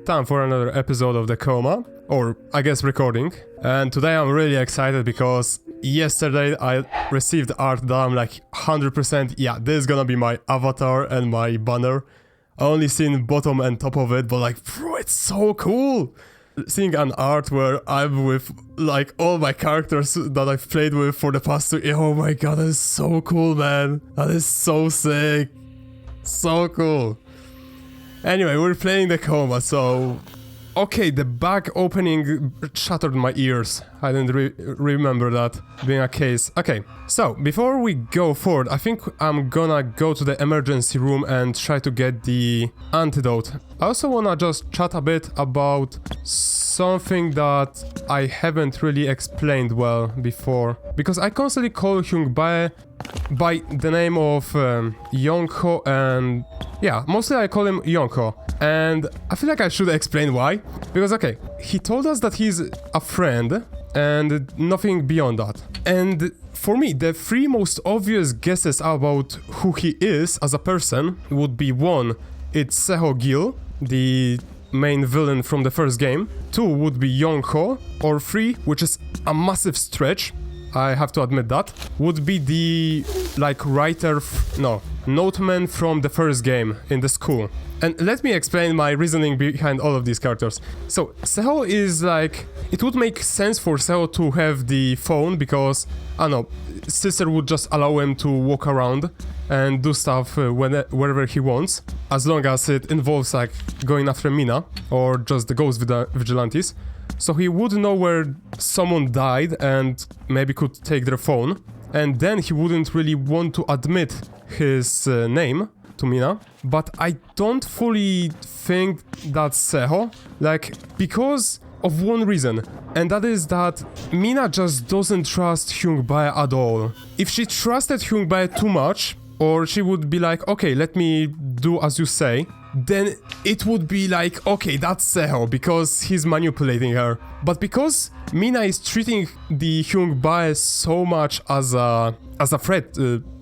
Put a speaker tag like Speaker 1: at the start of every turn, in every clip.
Speaker 1: time for another episode of the Coma, or I guess recording. And today I'm really excited because yesterday I received art that I'm like 100%, yeah, this is gonna be my avatar and my banner. I only seen bottom and top of it, but like, bro, it's so cool! Seeing an art where I'm with like all my characters that I've played with for the past 2 years, oh my god, that is so cool, man. That is so sick. So cool. Anyway, we're playing the Coma, so... Okay, the back opening shattered my ears. I didn't remember that being a case. Okay, so before we go forward, I think I'm gonna go to the emergency room and try to get the antidote. I also wanna just chat a bit about something that I haven't really explained well before. Because I constantly call Hyung Bae by the name of Yonko, and yeah, mostly I call him Yonko. And I feel like I should explain why. Because, okay, he told us that he's a friend and nothing beyond that. And for me, the three most obvious guesses about who he is as a person would be: 1, it's Seho Gil, the main villain from the first game. 2 would be Yonko. Or 3, which is a massive stretch, I have to admit that, would be the, like, noteman from the first game in the school. And let me explain my reasoning behind all of these characters. So, Seho is like... It would make sense for Seho to have the phone because, I don't know, Sister would just allow him to walk around and do stuff wherever he wants, as long as it involves, like, going after Mina or just the ghost vigilantes. So he would know where someone died and maybe could take their phone. And then he wouldn't really want to admit his name to Mina. But I don't fully think that's Seho. Like, because of one reason. And that is that Mina just doesn't trust Hyung Bae at all. If she trusted Hyung Bae too much, or she would be like, okay, let me do as you say, then it would be like, okay, that's Seho, because he's manipulating her. But because Mina is treating the Hyung Bae so much as a threat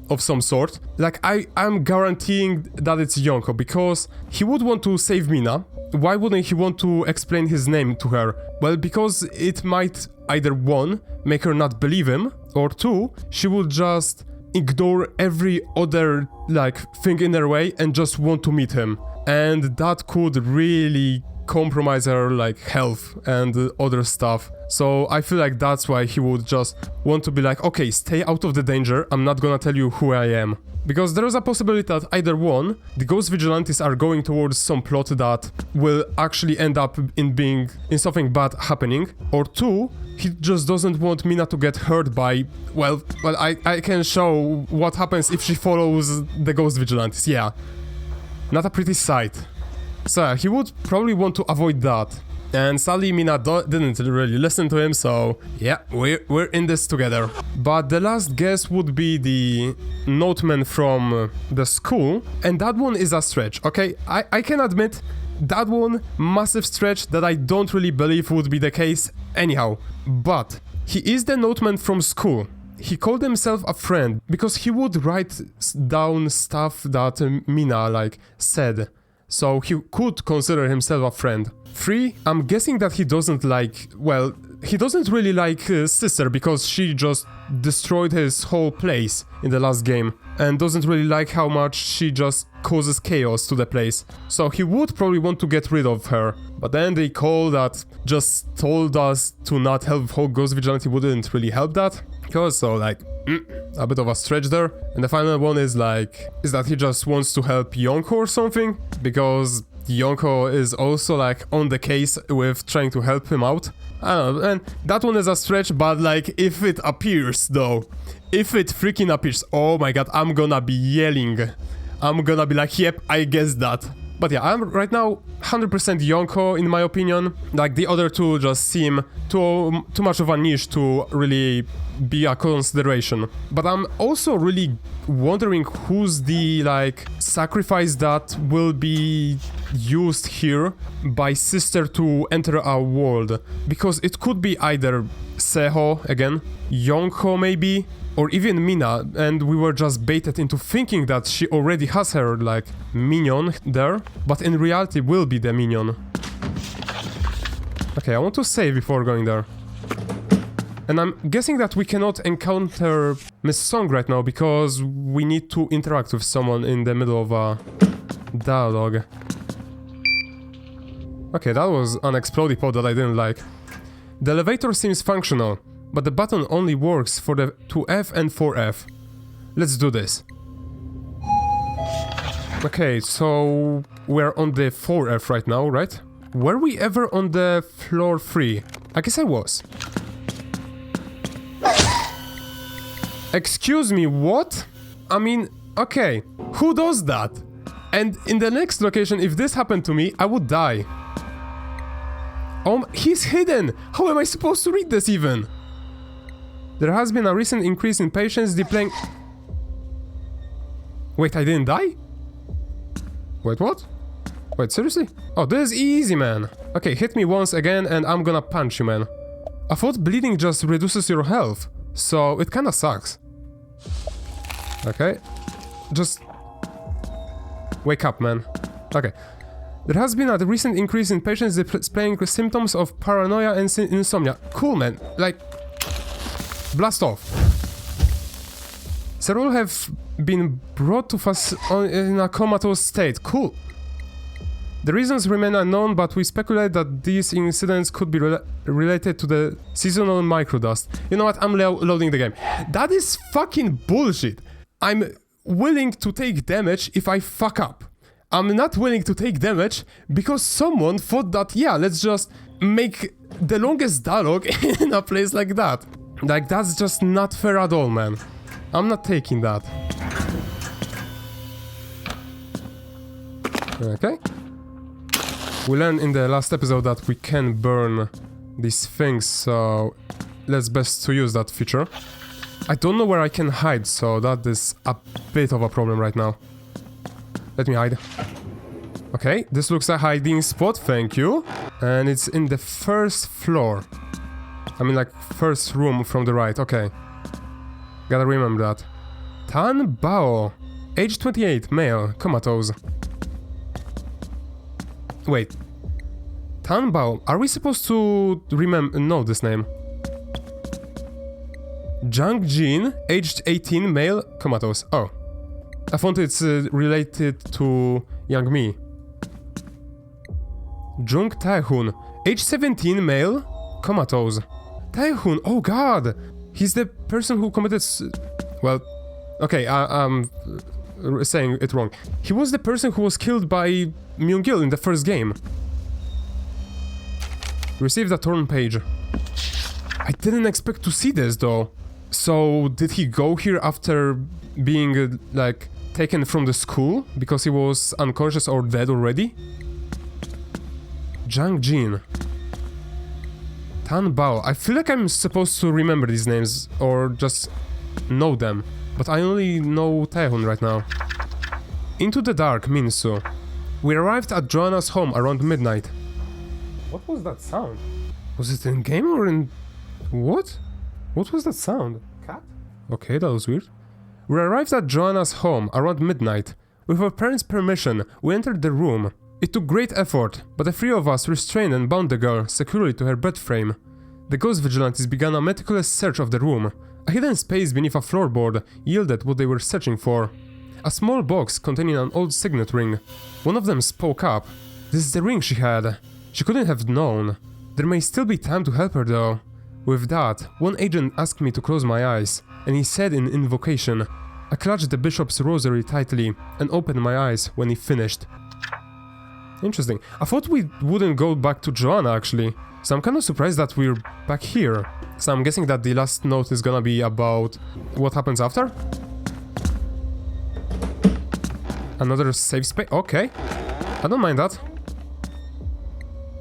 Speaker 1: of some sort, like, I'm guaranteeing that it's Yonko, because he would want to save Mina. Why wouldn't he want to explain his name to her? Well, because it might either 1, make her not believe him, or 2, she would just ignore every other, like, thing in her way and just want to meet him. And that could really compromise her, like, health and other stuff. So I feel like that's why he would just want to be like, okay, stay out of the danger, I'm not gonna tell you who I am. Because there is a possibility that either 1, the ghost vigilantes are going towards some plot that will actually end up in something bad happening, or 2, he just doesn't want Mina to get hurt by, well, I can show what happens if she follows the ghost vigilantes, yeah. Not a pretty sight. So he would probably want to avoid that. And sadly, Mina didn't really listen to him, so yeah, we're in this together. But the last guess would be the noteman from the school, and that one is a stretch, okay? I can admit, that one, massive stretch that I don't really believe would be the case anyhow. But he is the noteman from school. He called himself a friend because he would write down stuff that Mina, like, said. So he could consider himself a friend. 3, I'm guessing that he doesn't like, well, he doesn't really like Sister because she just destroyed his whole place in the last game and doesn't really like how much she just causes chaos to the place. So he would probably want to get rid of her. But then the call that just told us to not help whole Ghost Vigilante wouldn't really help that. So, like, a bit of a stretch there. And the final one is that he just wants to help Yonko or something, because Yonko is also, like, on the case with trying to help him out. I don't know, and that one is a stretch, but, like, if it appears, though, if it freaking appears, oh my god, I'm gonna be yelling. I'm gonna be like, yep, I guessed that. But yeah, I'm right now 100% Yonko in my opinion. Like, the other two just seem too much of a niche to really be a consideration. But I'm also really wondering who's the, like, sacrifice that will be used here by Sister to enter our world. Because it could be either Seho again, Yonko maybe, or even Mina, and we were just baited into thinking that she already has her, like, minion there, but in reality will be the minion. Okay, I want to save before going there. And I'm guessing that we cannot encounter Miss Song right now because we need to interact with someone in the middle of a dialogue. Okay, that was an explodey pod that I didn't like. The elevator seems functional, but the button only works for the 2F and 4F. Let's do this. Okay, so we're on the 4F right now, right? Were we ever on the floor 3? I guess I was. Excuse me, what? I mean, okay, who does that? And in the next location, if this happened to me, I would die. Oh, he's hidden! How am I supposed to read this even? There has been a recent increase in patients displaying... Wait, I didn't die? Wait, what? Wait, seriously? Oh, this is easy, man. Okay, hit me once again and I'm gonna punch you, man. I thought bleeding just reduces your health, so it kinda sucks. Okay. Just... wake up, man. Okay. There has been a recent increase in patients displaying symptoms of paranoia and insomnia. Cool, man. Like... blast off. Several have been brought to in a comatose state. Cool. The reasons remain unknown, but we speculate that these incidents could be related to the seasonal microdust. You know what? I'm loading the game. That is fucking bullshit. I'm willing to take damage if I fuck up. I'm not willing to take damage because someone thought that, yeah, let's just make the longest dialogue in a place like that. Like, that's just not fair at all, man. I'm not taking that. Okay. We learned in the last episode that we can burn these things, so let's best to use that feature. I don't know where I can hide, so that is a bit of a problem right now. Let me hide. Okay, this looks a hiding spot, thank you. And it's in the first floor. I mean, like, first room from the right, okay. Gotta remember that. Tan Bao, age 28, male, comatose. Wait. Tan Bao, are we supposed to know this name? Zhang Jin, aged 18, male, comatose. Oh. I thought it's related to Yang Mi. Jung Taehun, age 17, male, comatose. Taehun, oh god! He's the person who committed well, okay, I'm saying it wrong. He was the person who was killed by Myung-gil in the first game. Received a torn page. I didn't expect to see this though. So, did he go here after being, like, taken from the school? Because he was unconscious or dead already? Zhang Jin. Tan Bao. I feel like I'm supposed to remember these names, or just know them. But I only know Taehun right now. Into the dark, Minsu. We arrived at Joanna's home around midnight. What was that sound? Was it in game or in... what? What was that sound? Cat? Okay, that was weird. We arrived at Joanna's home around midnight. With her parents' permission, we entered the room. It took great effort, but the three of us restrained and bound the girl securely to her bed frame. The ghost vigilantes began a meticulous search of the room. A hidden space beneath a floorboard yielded what they were searching for. A small box containing an old signet ring. One of them spoke up. This is the ring she had. She couldn't have known. There may still be time to help her though. With that, one agent asked me to close my eyes, and he said in invocation. I clutched the bishop's rosary tightly and opened my eyes when he finished. Interesting. I thought we wouldn't go back to Joanna actually, so I'm kind of surprised that we're back here. So I'm guessing that the last note is gonna be about what happens after? Another safe space? Okay. I don't mind that.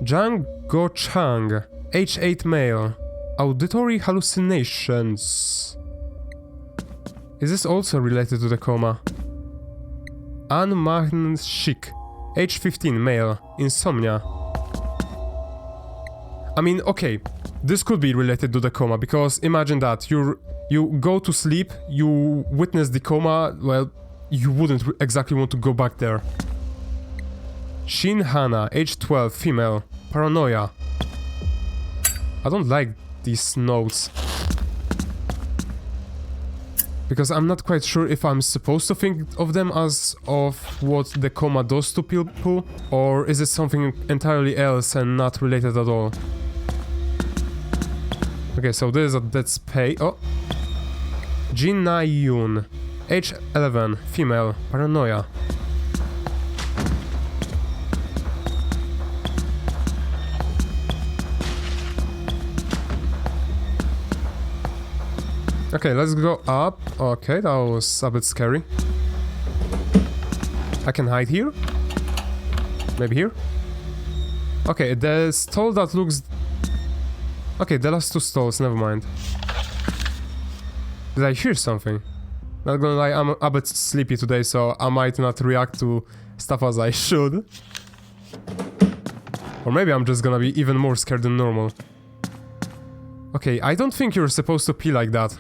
Speaker 1: Zhang Gochang, age 8 male. Auditory hallucinations. Is this also related to the coma? An Mahn Shik, age 15 male. Insomnia. I mean, okay, this could be related to the coma, because imagine that, you go to sleep, you witness the coma, well, you wouldn't exactly want to go back there. Shin Hana, age 12, female, paranoia. I don't like these notes. Because I'm not quite sure if I'm supposed to think of them as of what the coma does to people, or is it something entirely else and not related at all. Okay, so this is a dead space. Oh! Jin Na-yoon, age 11, female, paranoia. Okay, let's go up. Okay, that was a bit scary. I can hide here? Maybe here? Okay, the stall that looks... Okay, the last two stalls, never mind. Did I hear something? Not gonna lie, I'm a bit sleepy today, so I might not react to stuff as I should. Or maybe I'm just gonna be even more scared than normal. Okay, I don't think you're supposed to pee like that.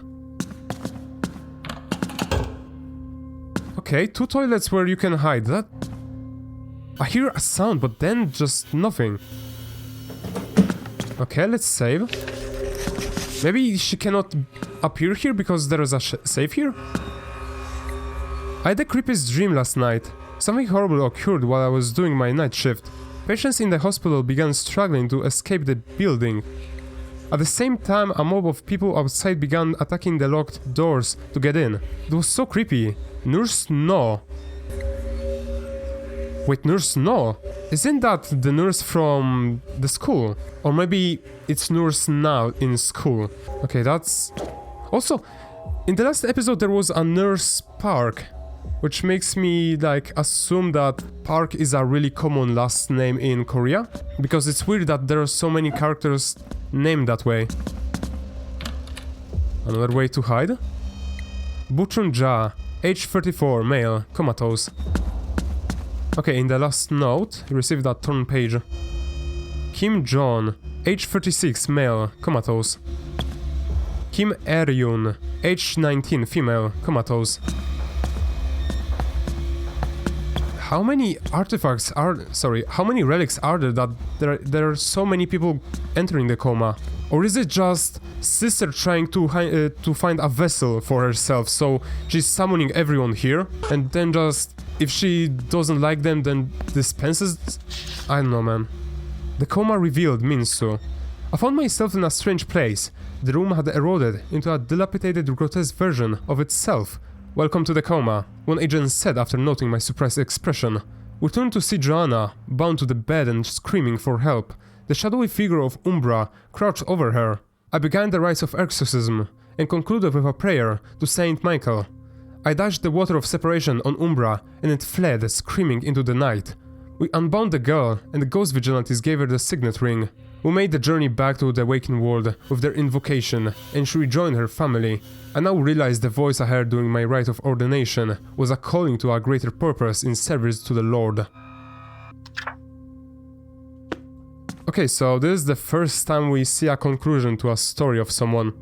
Speaker 1: Okay, 2 toilets where you can hide. That... I hear a sound, but then just nothing. Okay, let's save. Maybe she cannot appear here because there is a safe here? I had the creepiest dream last night. Something horrible occurred while I was doing my night shift. Patients in the hospital began struggling to escape the building. At the same time, a mob of people outside began attacking the locked doors to get in. It was so creepy. Nurse No. Wait, Nurse No? Isn't that the nurse from the school? Or maybe it's Nurse Now in school. Okay, that's... Also, in the last episode there was a Nurse Park, which makes me, like, assume that Park is a really common last name in Korea. Because it's weird that there are so many characters named that way. Another way to hide? Buchun Ja, age 34, male, comatose. Okay, in the last note, received a torn page. Kim Jong, age 36, male, comatose. Kim Er-yoon, age 19, female, comatose. How many artifacts are... Sorry, how many relics are there that there are so many people entering the coma? Or is it just sister trying to find a vessel for herself, so she's summoning everyone here, and then just, if she doesn't like them, then dispenses? I don't know, man. The coma revealed Minsu. I found myself in a strange place. The room had eroded into a dilapidated, grotesque version of itself. Welcome to the coma, one agent said after noting my surprised expression. We turned to see Joanna, bound to the bed and screaming for help. The shadowy figure of Umbra crouched over her. I began the rites of exorcism and concluded with a prayer to Saint Michael. I dashed the water of separation on Umbra and it fled, screaming into the night. We unbound the girl and the ghost vigilantes gave her the signet ring. We made the journey back to the waking world with their invocation and she rejoined her family. I now realize the voice I heard during my rite of ordination was a calling to a greater purpose in service to the Lord. Okay, so this is the first time we see a conclusion to a story of someone.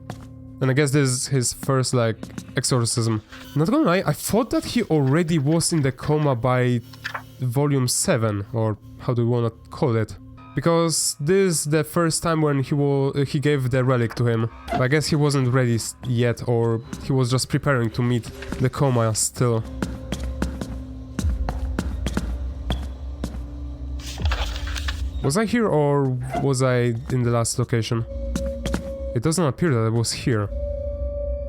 Speaker 1: And I guess this is his first, like, exorcism. Not gonna lie, I thought that he already was in the coma by volume 7, or how do you wanna call it? Because this is the first time when he gave the relic to him. I guess he wasn't ready yet, or he was just preparing to meet the coma still. Was I here or was I in the last location? It doesn't appear that I was here.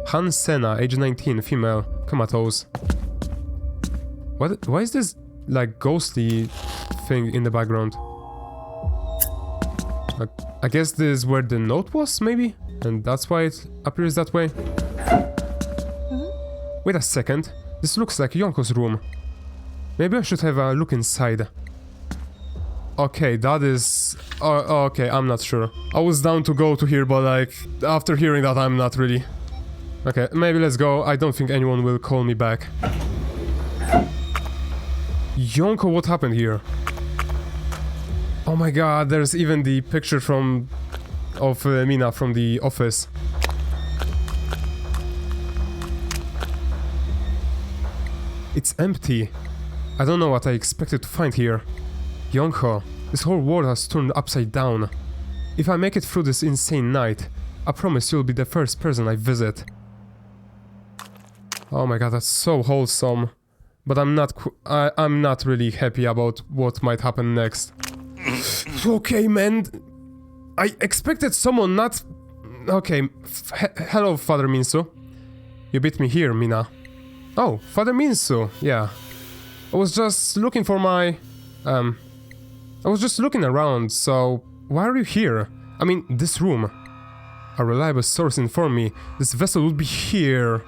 Speaker 1: Han Sena, age 19, female, comatose. What? Why is this, like, ghostly thing in the background? I guess this is where the note was, maybe? And that's why it appears that way? Wait a second, this looks like Yonko's room. Maybe I should have a look inside. Okay, that is... okay, I'm not sure. I was down to go to here, but like, after hearing that, I'm not really. Okay, maybe let's go. I don't think anyone will call me back. Yonko, what happened here? Oh my god, there's even the picture of Mina from the office. It's empty. I don't know what I expected to find here. Yonko, this whole world has turned upside down. If I make it through this insane night, I promise you'll be the first person I visit. Oh my god, that's so wholesome. But I'm not really happy about what might happen next. Okay, man. I expected someone not... Okay, hello, Father Minsu. You beat me here, Mina. Oh, Father Minsu, yeah. I was just looking for my... I was just looking around, so... Why are you here? I mean, this room. A reliable source informed me this vessel would be here.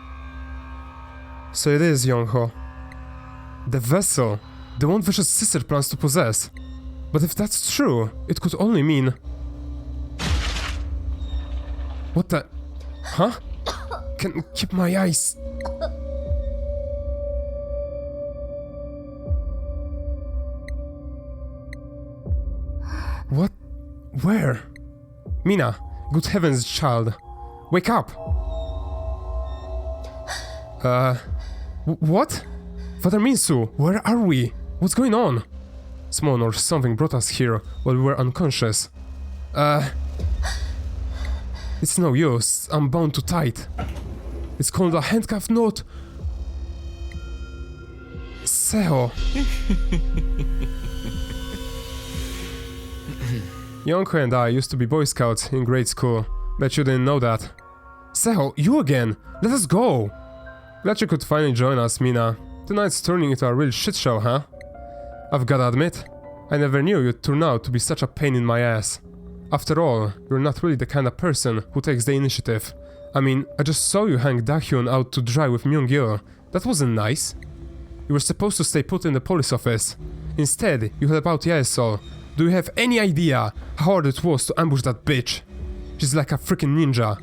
Speaker 1: So it is, Young-ho. The vessel. The one Vicious Sister plans to possess. But if that's true, it could only mean... What the... Huh? Can't keep my eyes... What? Where? Mina, good heavens, child. Wake up! What? Father Minsu, where are we? What's going on? Someone or something brought us here while we were unconscious. It's no use, I'm bound too tight. It's called a handcuff knot. Seho. Yonko and I used to be Boy Scouts in grade school. Bet you didn't know that. Seho, you again! Let us go! Glad you could finally join us, Mina. Tonight's turning into a real shit show, huh? I've gotta admit, I never knew you'd turn out to be such a pain in my ass. After all, you're not really the kind of person who takes the initiative. I mean, I just saw you hang Dahyun out to dry with Myung-gil. That wasn't nice. You were supposed to stay put in the police office. Instead, you help out Yaesol. Do you have any idea how hard it was to ambush that bitch? She's like a freaking ninja.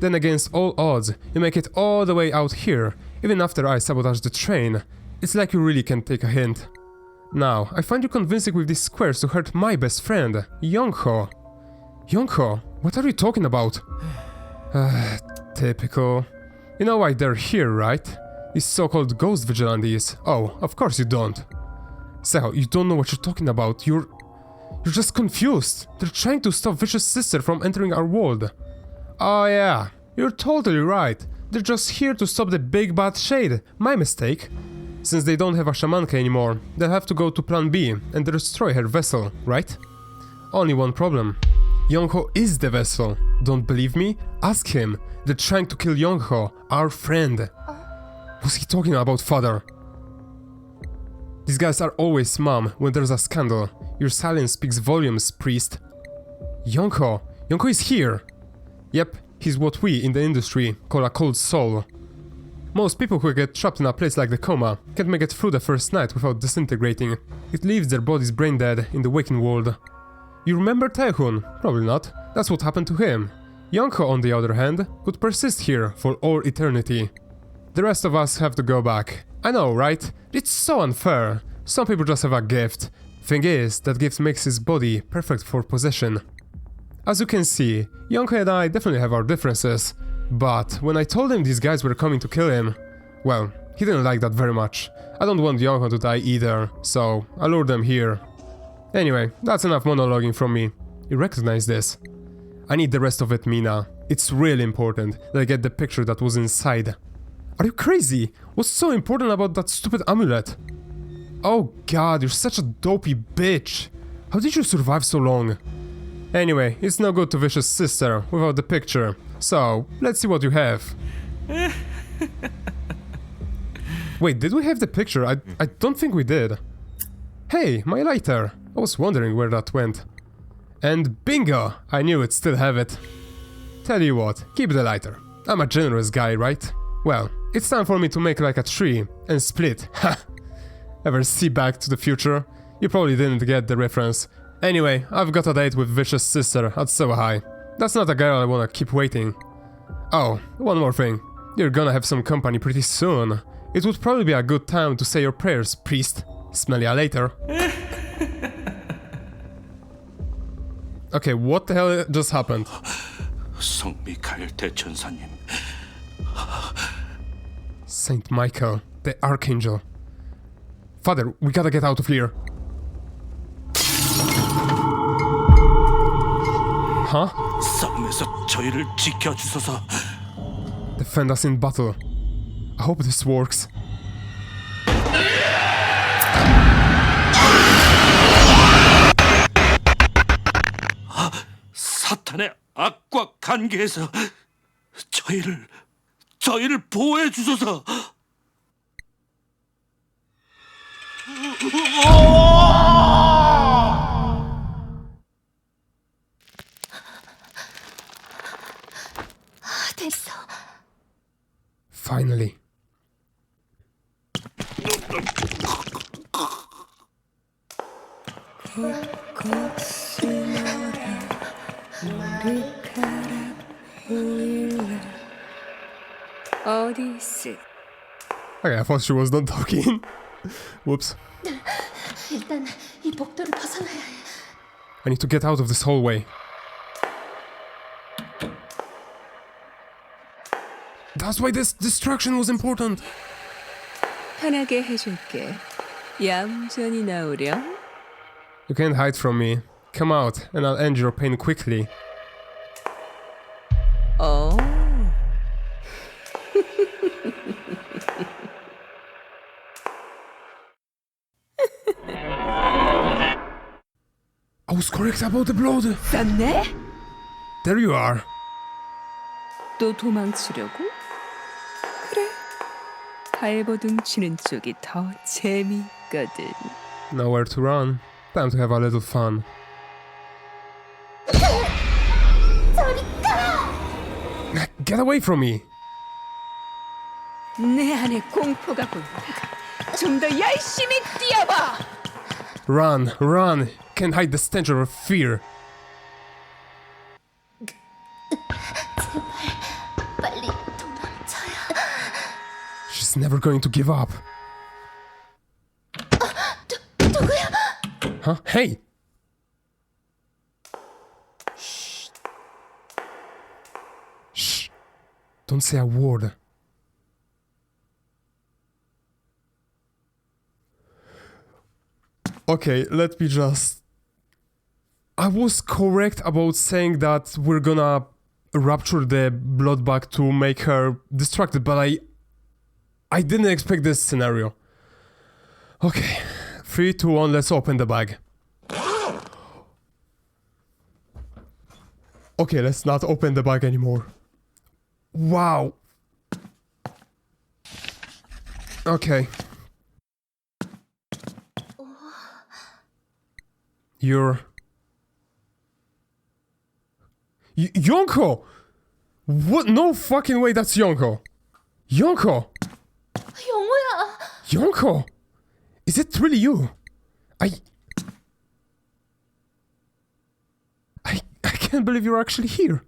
Speaker 1: Then against all odds, you make it all the way out here, even after I sabotage the train. It's like you really can take a hint. Now, I find you convincing with these squares to hurt my best friend, Young-ho. Young-ho, what are you talking about? Typical. You know why they're here, right? These so-called ghost vigilantes. Oh, of course you don't. Seho, you don't know what you're talking about. You're just confused. They're trying to stop Vicious Sister from entering our world. Oh yeah, you're totally right. They're just here to stop the big bad shade. My mistake. Since they don't have a shamanka anymore, they'll have to go to Plan B and destroy her vessel, right? Only one problem. Young-ho is the vessel. Don't believe me? Ask him. They're trying to kill Young-ho, our friend. What's he talking about, father? These guys are always mum when there's a scandal. Your silence speaks volumes, priest. Young-ho. Young-ho is here. Yep, he's what we in the industry call a cold soul. Most people who get trapped in a place like the Coma can't make it through the first night without disintegrating. It leaves their bodies brain dead in the waking world. You remember Taehun? Probably not. That's what happened to him. Young-ho, on the other hand, could persist here for all eternity. The rest of us have to go back. I know, right? It's so unfair. Some people just have a gift. Thing is, that gift makes his body perfect for possession. As you can see, Young-ho and I definitely have our differences. But when I told him these guys were coming to kill him, well, he didn't like that very much. I don't want Young-ho to die either, so I lured them here. Anyway, that's enough monologuing from me. You recognize this? I need the rest of it, Mina. It's really important that I get the picture that was inside. Are you crazy? What's so important about that stupid amulet? Oh god, you're such a dopey bitch. How did you survive so long? Anyway, it's no good to Vicious Sister without the picture. So, let's see what you have. Wait, did we have the picture? I don't think we did. Hey, my lighter. I was wondering where that went. And bingo! I knew I'd still have it. Tell you what, keep the lighter. I'm a generous guy, right? Well, it's time for me to make like a tree and split. Ha! Ever see Back to the Future? You probably didn't get the reference. Anyway, I've got a date with Vicious Sister at So High. That's not a girl I wanna keep waiting. Oh, one more thing. You're gonna have some company pretty soon. It would probably be a good time to say your prayers, priest. Smell ya later. Okay, what the hell just happened?
Speaker 2: 성미카엘 대천사님.
Speaker 1: Saint Michael, the Archangel. Father, we gotta get out of here. Huh?
Speaker 2: 싸움에서 저희를 지켜주소서.
Speaker 1: Defend us in battle. I hope this works.
Speaker 2: 사탄의 악과 관계에서 저희를 보호해 주소서.
Speaker 3: 됐어.
Speaker 1: Finally.
Speaker 3: 어디 있을?
Speaker 1: Okay, I thought she was not talking. Whoops.
Speaker 3: 일단 이 복도를 벗어나야 해.
Speaker 1: I need to get out of this hallway. That's why this distraction was important.
Speaker 3: 편하게 해줄게. 얌전히 나오렴.
Speaker 1: You can't hide from me. Come out, and I'll end your pain quickly.
Speaker 3: 어.
Speaker 1: I was correct about the blood.
Speaker 3: 쌌네?
Speaker 1: There you are.
Speaker 3: 또 도망치려고? 그래. 발버둥 치는 쪽이 더 재미있거든.
Speaker 1: Nowhere to run. Time to have a little fun. Get away from me!
Speaker 3: 내 안에 공포가 본다. 좀 더 열심히 뛰어봐.
Speaker 1: Run, run! Can't hide the stench of fear.
Speaker 3: 빨리 도망쳐야.
Speaker 1: She's never going to give up.
Speaker 3: 누구야?
Speaker 1: Huh? Hey! Shh. Don't say a word. Okay, let me just... I was correct about saying that we're gonna rupture the blood bag to make her distracted, but I didn't expect this scenario. Okay, 3, 2, 1, let's open the bag. Okay, let's not open the bag anymore. Wow. Okay. You're... Yonko! What? No fucking way that's Yonko! Yonko!
Speaker 3: 영호야.
Speaker 1: Yonko! Is it really you? I can't believe you're actually here.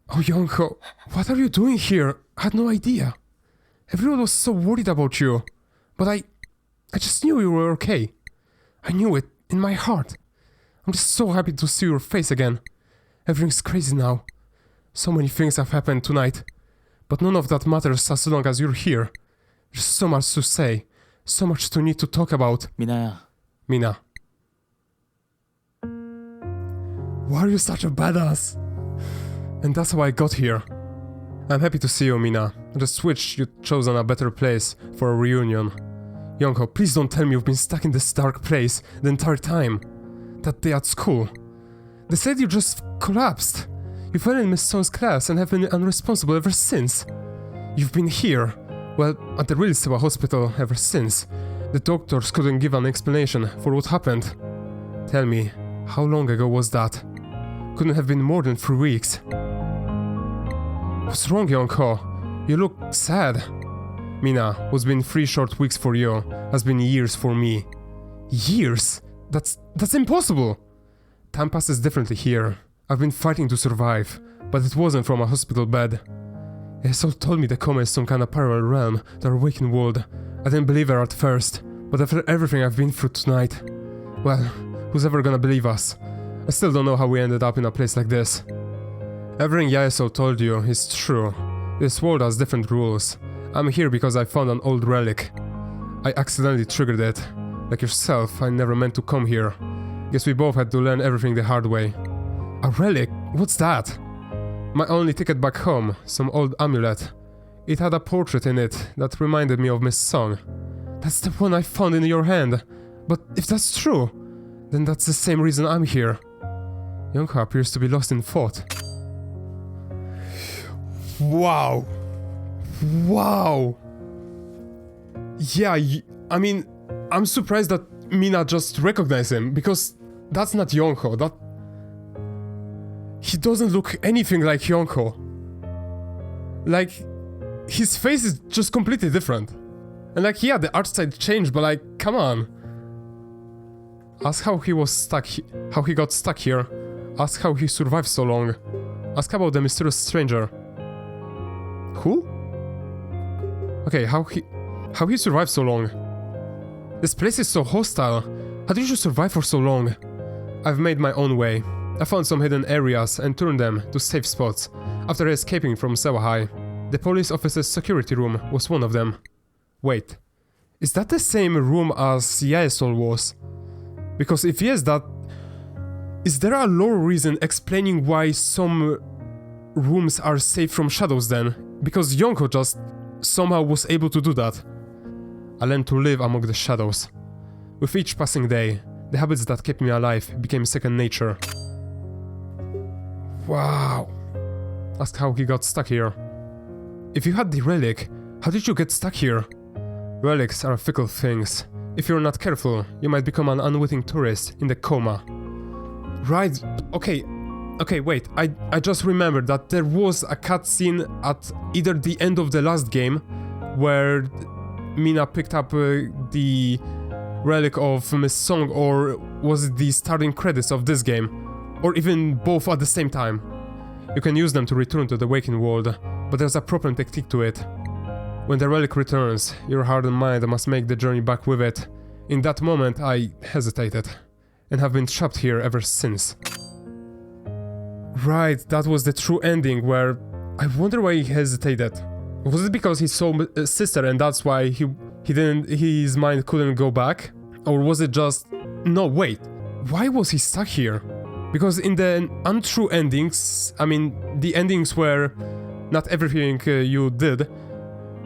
Speaker 1: Oh, Yonko, what are you doing here? I had no idea. Everyone was so worried about you. But I just knew you were okay. I knew it in my heart. I'm just so happy to see your face again. Everything's crazy now. So many things have happened tonight. But none of that matters as long as you're here. There's so much to say. So much to need to talk about.
Speaker 4: 미나야,
Speaker 1: Mina. Why are you such a badass? And that's how I got here. I'm happy to see you, Mina. I just wish you'd chosen a better place for a reunion. Yonko, please don't tell me you've been stuck in this dark place the entire time. That day at school. They said you just collapsed. You fell in Miss Song's class and have been unresponsible ever since. You've been here, well, at the real Sewa hospital ever since. The doctors couldn't give an explanation for what happened. Tell me, how long ago was that? Couldn't have been more than 3 weeks. What's wrong, Yonko? You look sad. Mina, what's been 3 short weeks for you has been years for me. Years? That's impossible! Time passes differently here. I've been fighting to survive, but it wasn't from a hospital bed. Esol told me the Coma is some kind of parallel realm, the awakened world. I didn't believe her at first, but after everything I've been through tonight, well, who's ever gonna believe us? I still don't know how we ended up in a place like this. Everything Yaesol told you is true. This world has different rules. I'm here because I found an old relic. I accidentally triggered it. Like yourself, I never meant to come here. Guess we both had to learn everything the hard way. A relic? What's that? My only ticket back home, some old amulet. It had a portrait in it that reminded me of Miss Song. That's the one I found in your hand. But if that's true, then that's the same reason I'm here. Yonko appears to be lost in thought. Wow. Wow. Yeah, I mean, I'm surprised that Mina just recognized him, because that's not Yonko. He doesn't look anything like Yonko. Like, his face is just completely different. And like, yeah, the art style changed, but like, come on. Ask how he was stuck, how he got stuck here. Ask how he survived so long. Ask about the mysterious stranger. Who? Okay, how he survived so long. This place is so hostile. How did you survive for so long? I've made my own way. I found some hidden areas and turned them to safe spots after escaping from Sawahai. The police officer's security room was one of them. Wait, is that the same room as Yaesol was? Because if yes, is there a lore reason explaining why some rooms are safe from shadows then? Because Yonko just somehow was able to do that. I learned to live among the shadows. With each passing day, the habits that kept me alive became second nature. Wow. Ask how he got stuck here. If you had the relic, how did you get stuck here? Relics are fickle things. If you're not careful, you might become an unwitting tourist in the Coma. Right, okay, wait, I just remembered that there was a cutscene at either the end of the last game where Mina picked up the relic of Miss Song, or was it the starting credits of this game? Or even both at the same time. You can use them to return to the waking world, but there's a proper technique to it. When the relic returns, your hardened mind must make the journey back with it. In that moment, I hesitated, and have been trapped here ever since. Right, that was the true ending, where I wonder why he hesitated. Was it because he saw sister and that's why his mind couldn't go back? Or was it just... No, wait, why was he stuck here? Because in the untrue endings, I mean, the endings where not everything you did,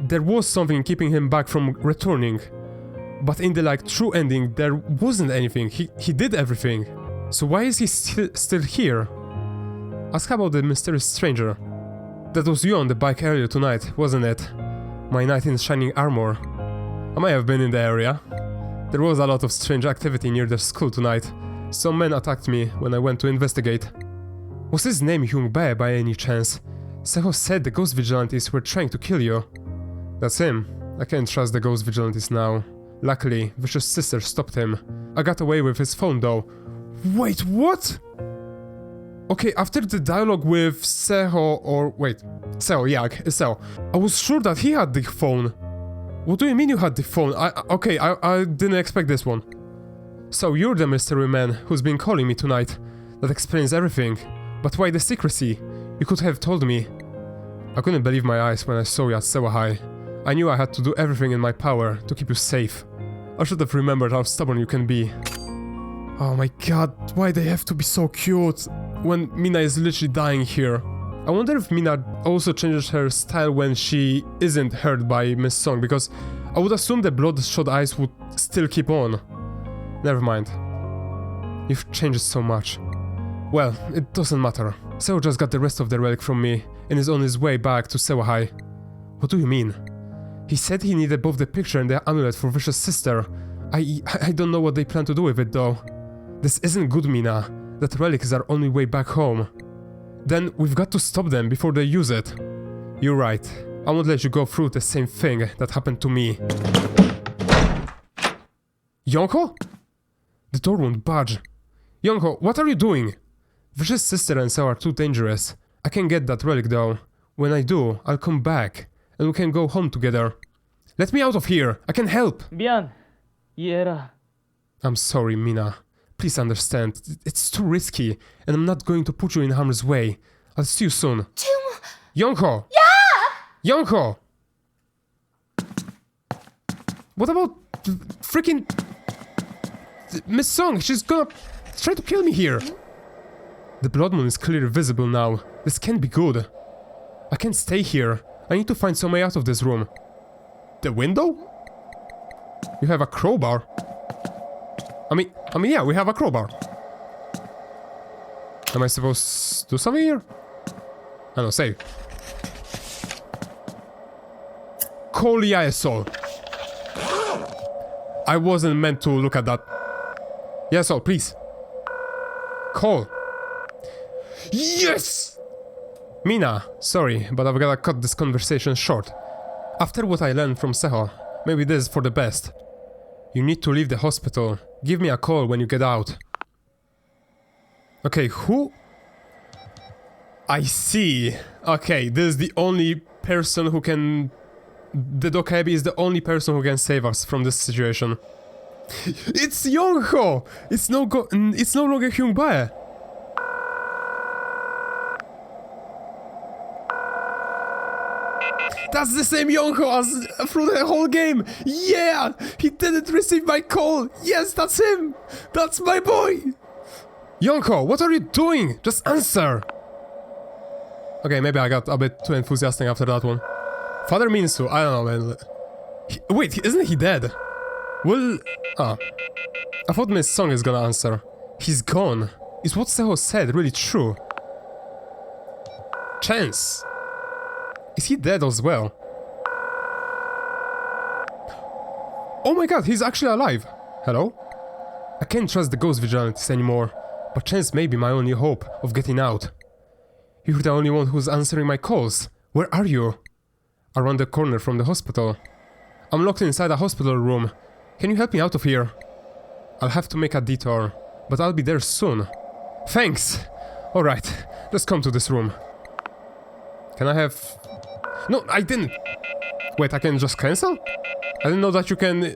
Speaker 1: there was something keeping him back from returning. But in the true ending, there wasn't anything. He did everything. So why is he still here? Ask about the mysterious stranger. That was you on the bike earlier tonight, wasn't it? My knight in shining armor. I might have been in the area. There was a lot of strange activity near the school tonight. Some men attacked me when I went to investigate. Was his name Hyung-bae by any chance? Seho said the ghost vigilantes were trying to kill you. That's him. I can't trust the ghost vigilantes now. Luckily, Vicious sister stopped him. I got away with his phone though. Wait, what? Okay, after the dialogue with Seho, or wait, Seho, yeah, Seho, I was sure that he had the phone. What do you mean you had the phone? I didn't expect this one. So you're the mystery man who's been calling me tonight. That explains everything. But why the secrecy? You could have told me. I couldn't believe my eyes when I saw you at Sawahai. I knew I had to do everything in my power to keep you safe. I should have remembered how stubborn you can be. Oh my god, why they have to be so cute when Mina is literally dying here? I wonder if Mina also changes her style when she isn't hurt by Miss Song, because I would assume the bloodshot eyes would still keep on. Never mind. You've changed so much. Well, it doesn't matter. Seo just got the rest of the relic from me and is on his way back to Sawahai. What do you mean? He said he needed both the picture and the amulet for Vicious sister. I don't know what they plan to do with it though. This isn't good, Mina. That relic is our only way back home. Then we've got to stop them before they use it. You're right. I won't let you go through the same thing that happened to me. Yonko? The door won't budge. Yonko, what are you doing? Vicious sister and Seo are too dangerous. I can get that relic though. When I do, I'll come back, and we can go home together. Let me out of here! I can help!
Speaker 4: 미안. 이해해라.
Speaker 1: I'm sorry, Mina. Please understand. It's too risky, and I'm not going to put you in harm's way. I'll see you soon. Yonko! Yeah! Yonko! What about freaking Miss Song? She's gonna... He's trying to kill me here! The blood moon is clearly visible now. This can't be good. I can't stay here. I need to find some way out of this room. The window? You have a crowbar? I mean, yeah, we have a crowbar. Am I supposed to do something here? I don't know, save. Call Yasol. I wasn't meant to look at that. Yasol, please. Call. Yes! Mina, sorry, but I've gotta cut this conversation short. After what I learned from Seho, maybe this is for the best. You need to leave the hospital. Give me a call when you get out. Okay, who? I see. Okay, this is the only person who can... The Dokebi is the only person who can save us from this situation. It's Yongho! It's no longer Hyungbae. That's the same Yongho as through the whole game! Yeah! He didn't receive my call! Yes, that's him! That's my boy! Yongho, what are you doing? Just answer! Okay, maybe I got a bit too enthusiastic after that one. Father Minsu, I don't know, man. Wait, isn't he dead? Well... Ah. I thought Miss Song is gonna answer. He's gone. Is what Seho said really true? Chance. Is he dead as well? Oh my god, he's actually alive! Hello? I can't trust the ghost vigilantes anymore, but Chance may be my only hope of getting out. You're the only one who's answering my calls. Where are you? Around the corner from the hospital. I'm locked inside a hospital room. Can you help me out of here? I'll have to make a detour, but I'll be there soon. Thanks! Alright, let's come to this room. Can I have... No, I didn't! Wait, I can just cancel? I didn't know that you can...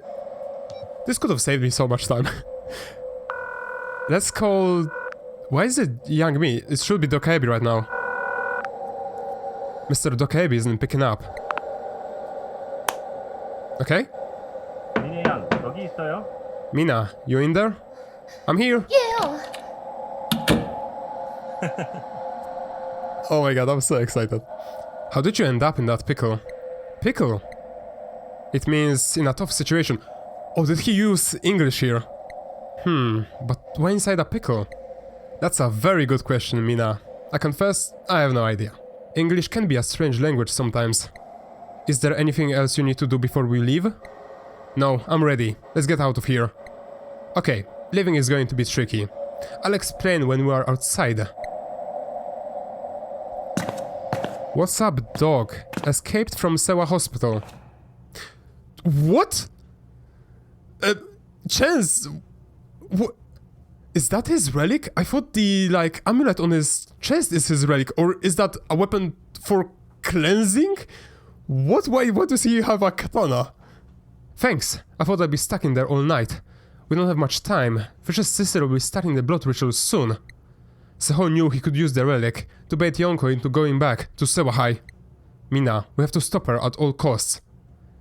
Speaker 1: This could have saved me so much time. Let's call... Why is it young me? It should be Dokebi right now. Mr. Dokebi isn't picking up. Okay?
Speaker 4: 미니 양, 여기 있어요?
Speaker 1: Mina, you in there? I'm here!
Speaker 3: Yeah.
Speaker 1: Oh my god, I'm so excited. How did you end up in that pickle? Pickle? It means in a tough situation. Oh, did he use English here? But why inside a pickle? That's a very good question, Mina. I confess, I have no idea. English can be a strange language sometimes. Is there anything else you need to do before we leave? No, I'm ready. Let's get out of here. Okay, leaving is going to be tricky. I'll explain when we are outside. What's up, dog? Escaped from Sewa Hospital. What? Chance... What? Is that his relic? I thought the, like, amulet on his chest is his relic. Or is that a weapon for cleansing? What? Why does he have a katana? Thanks. I thought I'd be stuck in there all night. We don't have much time. Fish's sister will be starting the blood ritual soon. Seho knew he could use the relic to bait Yonko into going back to Sewahai. Mina, we have to stop her at all costs.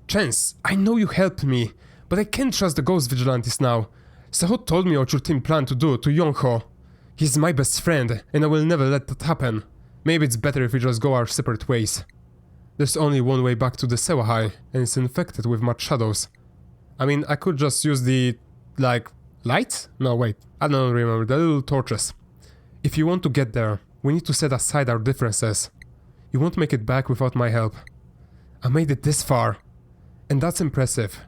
Speaker 1: Chance, I know you helped me, but I can't trust the ghost vigilantes now. Seho told me what your team planned to do to Yonko. He's my best friend, and I will never let that happen. Maybe it's better if we just go our separate ways. There's only one way back to the Sewahai, and it's infected with much shadows. I mean, I could just use the, like, lights? No, wait, I don't remember, the little torches. If you want to get there, we need to set aside our differences. You won't make it back without my help. I made it this far, and that's impressive.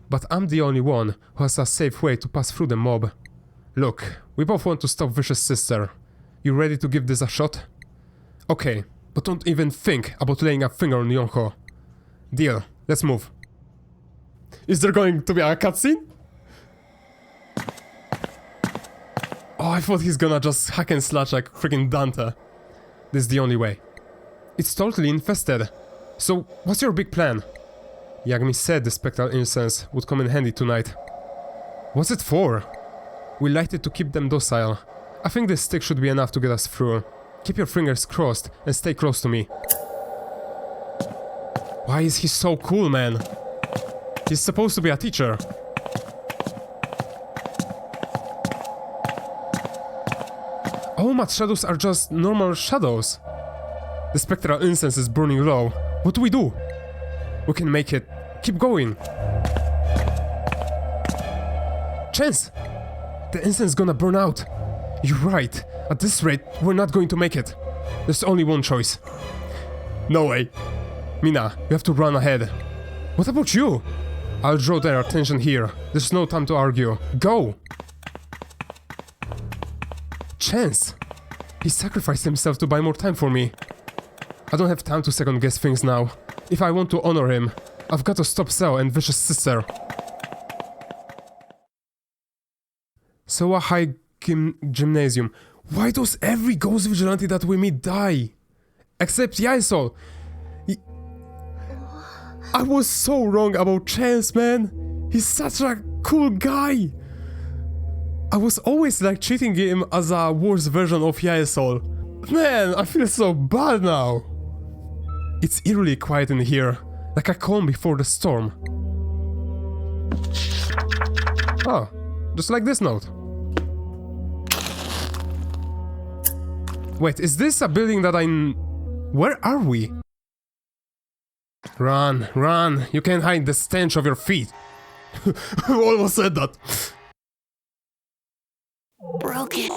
Speaker 1: But I'm the only one who has a safe way to pass through the mob. Look, we both want to stop Vicious Sister. You ready to give this a shot? Okay, but don't even think about laying a finger on Yonko. Deal, let's move. Is there going to be a cutscene? Oh, I thought he's gonna just hack and slash like freaking Dante. This is the only way. It's totally infested. So, what's your big plan? Yagami said the spectral incense would come in handy tonight. What's it for? We light it to keep them docile. I think this stick should be enough to get us through. Keep your fingers crossed and stay close to me. Why is he so cool, man? He's supposed to be a teacher. All matte shadows are just normal shadows. The spectral incense is burning low. What do we do? We can make it. Keep going. Chance! The incense is gonna burn out. You're right. At this rate, we're not going to make it. There's only one choice. No way. Mina, you have to run ahead. What about you? I'll draw their attention here. There's no time to argue. Go! Chance! He sacrificed himself to buy more time for me. I don't have time to second guess things now. If I want to honor him, I've got to stop Seo and Vicious Sister. Seowa High Gymnasium. Why does every ghost vigilante that we meet die? Except Yaisol. I was so wrong about Chance, man. He's such a cool guy. I was always like treating him as a worse version of Yaisol. Man, I feel so bad now. It's eerily quiet in here, like a calm before the storm. Oh, just like this note. Wait, is this a building that Where are we? Run, run, you can't hide the stench of your feet. Who almost said that?
Speaker 3: Broken.